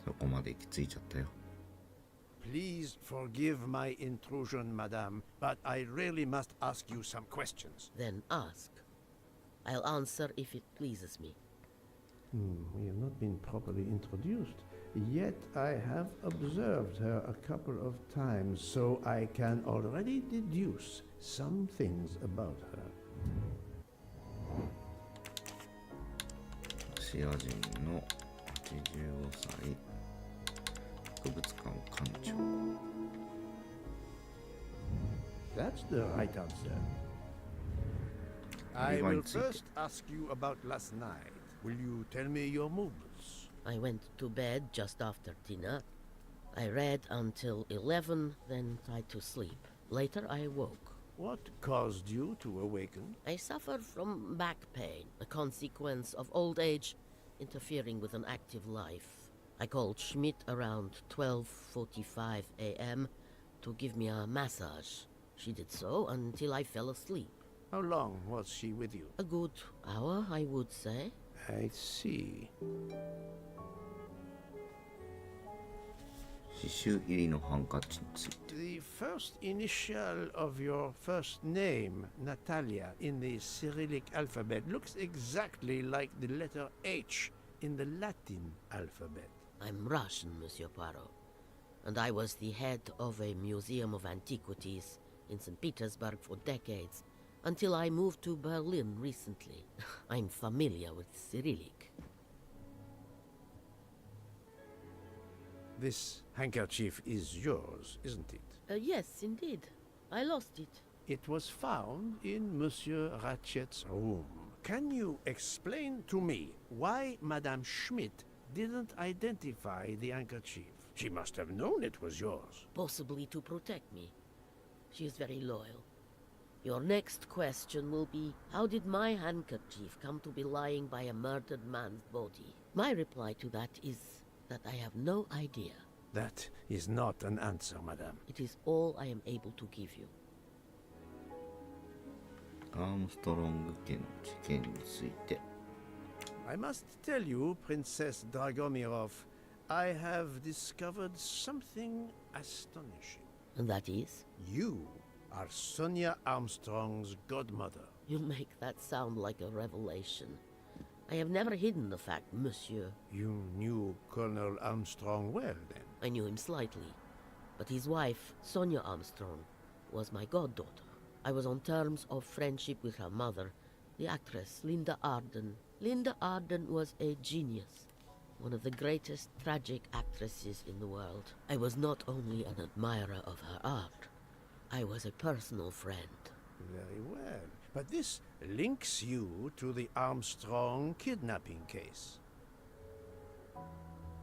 そこまで行き着いちゃったよ。 Please forgive my intrusion, madame, but I really must ask you some questions. Then ask. I'll answer if it pleases me. We have not been properly introduced. Yet I have observed her a couple of times, so I can already deduce some things about her. ロシア人の85歳。 博物館館長 That's the right answer. I will first ask you about last night. Will you tell me your movements? I went to bed just after dinner. I read until 11, then tried to sleep. Later I awoke. What caused you to awaken? I suffered from back pain, a consequence of old age interfering with an active life. I called Schmidt around 12:45 a.m. to give me a massage. She did so until I fell asleep. How long was she with you? A good hour, I would say. I see. 刺繍入りのハンカチについて。 The first initial of your first name, Natalia, in the Cyrillic alphabet looks exactly like the letter H in the Latin alphabet. I'm Russian, Monsieur Poirot, and I was the head of a museum of antiquities in St. Petersburg for decades, until I moved to Berlin recently. I'm familiar with Cyrillic. This handkerchief is yours, isn't it? Yes, indeed. I lost it. It was found in Monsieur Ratchet's room. Can you explain to me why Madame Schmidt didn't identify the handkerchief? She must have known it was yours. Possibly to protect me. She is very loyal. Your next question will be, how did my handkerchief come to be lying by a murdered man's body? My reply to that is that I have no idea. That is not an answer, madame. It is all I am able to give you. アームストロング家の事件について。I must tell you, Princess Dragomirov, I have discovered something astonishing. And that is? You are Sonia Armstrong's godmother. You make that sound like a revelation. I have never hidden the fact, monsieur. You knew Colonel Armstrong well, then? I knew him slightly, but his wife, Sonia Armstrong, was my goddaughter. I was on terms of friendship with her mother, the actress Linda Arden. Linda Arden was a genius, one of the greatest tragic actresses in the world. I was not only an admirer of her art, I was a personal friend. Very well. But this links you to the Armstrong kidnapping case.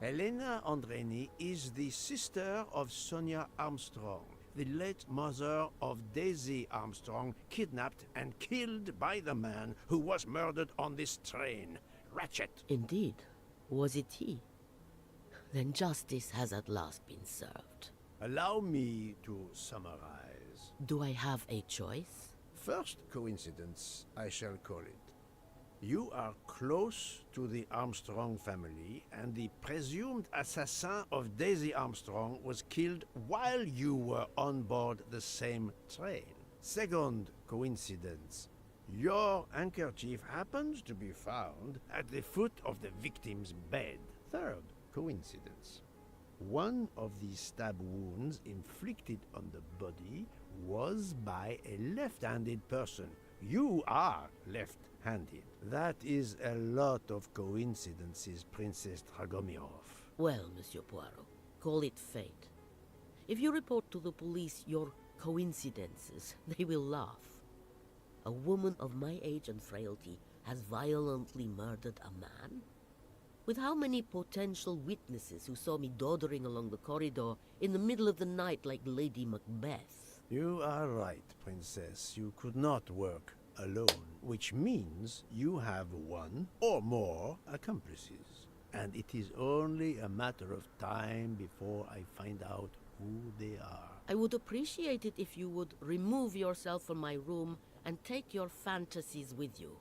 Elena Andreni is the sister of Sonia Armstrong, the late mother of Daisy Armstrong, kidnapped and killed by the man who was murdered on this train, Ratchet. Indeed. Was it he? Then justice has at last been served. Allow me to summarize. Do I have a choice? First coincidence, I shall call it. You are close to the Armstrong family, and the presumed assassin of Daisy Armstrong was killed while you were on board the same train. Second coincidence, your handkerchief happens to be found at the foot of the victim's bed. Third coincidence, one of the stab wounds inflicted on the body was by a left-handed person. You are left-handed. That is a lot of coincidences, Princess Dragomirov. Well, Monsieur Poirot, call it fate. If you report to the police your coincidences, they will laugh. A woman of my age and frailty has violently murdered a man? With how many potential witnesses who saw me doddering along the corridor in the middle of the night like Lady Macbeth? You are right, Princess. You could not work alone, which means you have one or more accomplices. And it is only a matter of time before I find out who they are. I would appreciate it if you would remove yourself from my room and take your fantasies with you.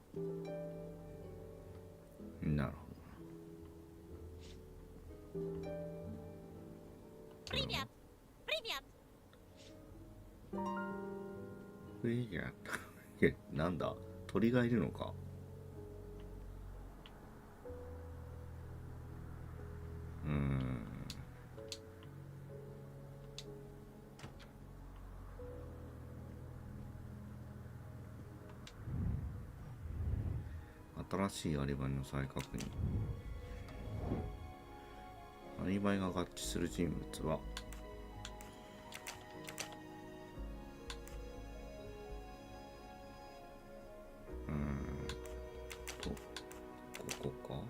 No. Привет! Привет! いや、なんだ鳥がいるのか。新しいアリバイの再確認。アリバイが合致する人物はここか。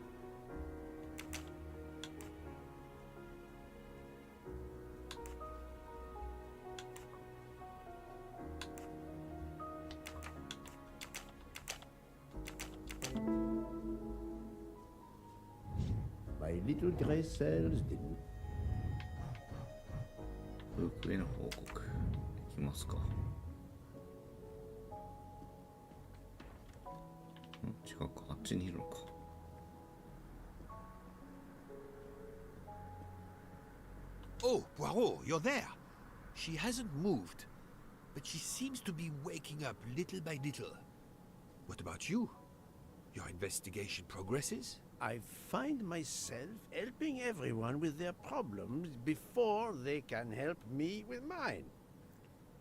My little gray cells didn't. ブークへの報告。いきますか。違うか、あっちにいるのか。Oh, Poirot, you're there. She hasn't moved, but she seems to be waking up little by little. What about you? Your investigation progresses? I find myself helping everyone with their problems before they can help me with mine.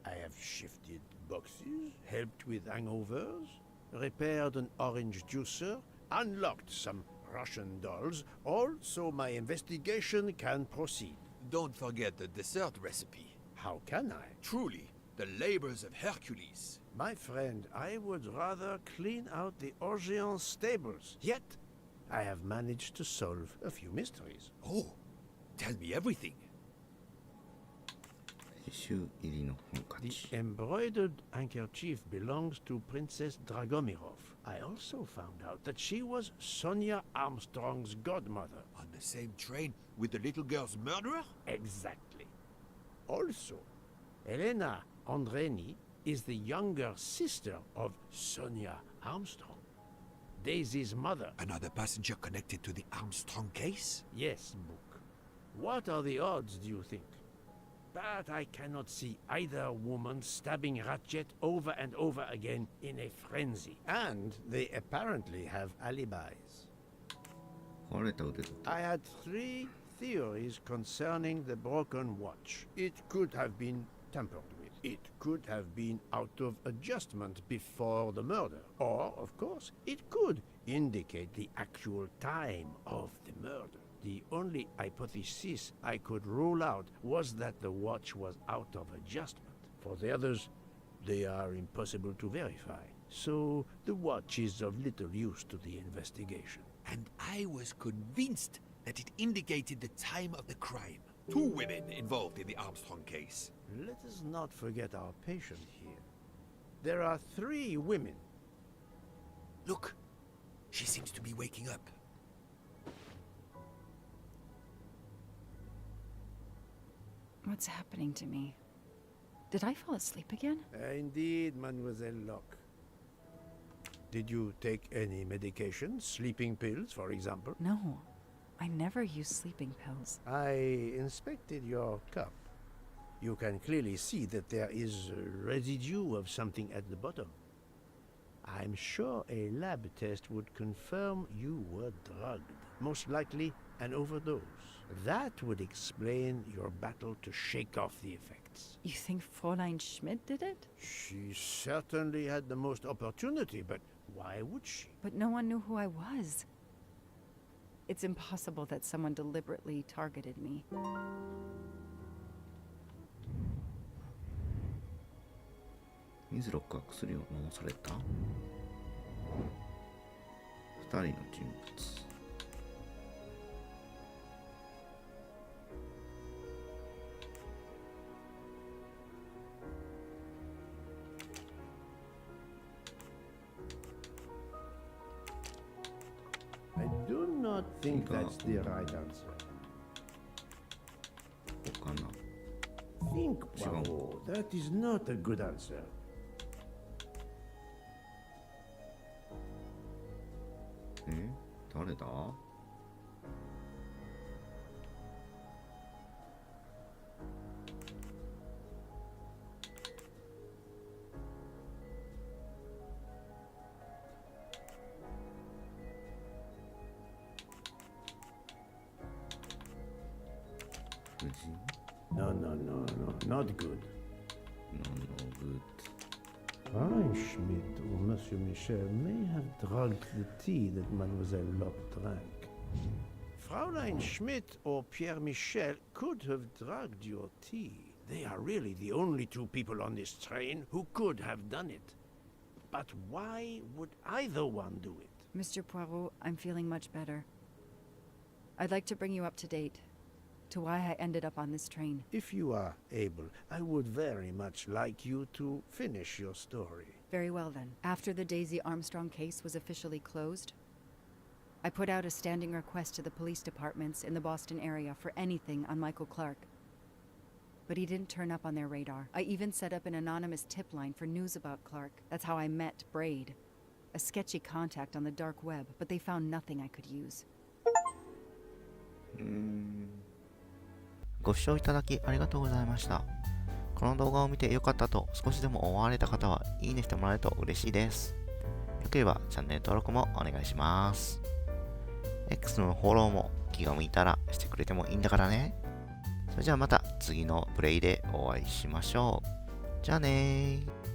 I have shifted boxes, helped with hangovers, repaired an orange juicer, unlocked some Russian dolls, all so my investigation can proceed. Don't forget the dessert recipe. How can I? Truly, The labors of Hercules. My friend, I would rather clean out the Orient stables. Yet, I have managed to solve a few mysteries. Oh, tell me everything. The embroidered handkerchief belongs to Princess Dragomirov. I also found out that she was Sonia Armstrong's godmother. On the same train with the little girl's murderer? Exactly. Also, Elena Andreni is the younger sister of Sonia Armstrong, Daisy's mother. Another passenger connected to the Armstrong case? Yes, Book. What are the odds, do you think? But I cannot see either woman stabbing Ratchet over and over again in a frenzy. And they apparently have alibis. I had 3 theories concerning the broken watch. It could have been tampered with. It could have been out of adjustment before the murder. Or, of course, it could indicate the actual time of the murder. The only hypothesis I could rule out was that the watch was out of adjustment. For the others, they are impossible to verify. So the watch is of little use to the investigation. And I was convinced that it indicated the time of the crime. 2 women involved in the Armstrong case. Let us not forget our patient here. There are 3 women. Look, she seems to be waking up. What's happening to me? Did I fall asleep again? Indeed, Mademoiselle Locke. Did you take any medication? Sleeping pills, for example? No. I never use sleeping pills. I inspected your cup. You can clearly see that there is a residue of something at the bottom. I'm sure a lab test would confirm you were drugged. Most likely an overdose. That would explain your battle to shake off the effects. You think Fräulein Schmidt did it? She certainly had the most opportunity, but why would she? But no one knew who I was. It's impossible that someone deliberately targeted me. 水ロックは薬を飲まされた。2人の人物。I do not think that's the right answer. Think, Poirot. That is not a good answer. Eh? 誰だ? No, not good. No good. Fräulein Schmidt or Monsieur Michel may have drugged the tea that Mademoiselle Locke drank. Fräulein Schmidt or Pierre Michel could have drugged your tea. They are really the only 2 people on this train who could have done it. But why would either one do it? Mr. Poirot, I'm feeling much better. I'd like to bring you up to date to why I ended up on this train. If you are able, I would very much like you to finish your story. Very well then. After the Daisy Armstrong case was officially closed, I put out a standing request to the police departments in the Boston area for anything on Michael Clark. But he didn't turn up on their radar. I even set up an anonymous tip line for news about Clark. That's how I met Braid, a sketchy contact on the dark web, but they found nothing I could use. ご視聴いただきありがとうございました。この動画を見て良かったと少しでも思われた方はいいねしてもらえると嬉しいです。よければチャンネル登録もお願いします。X のフォローも気が向いたらしてくれてもいいんだからね。それじゃあまた次のプレイでお会いしましょう。じゃあねー。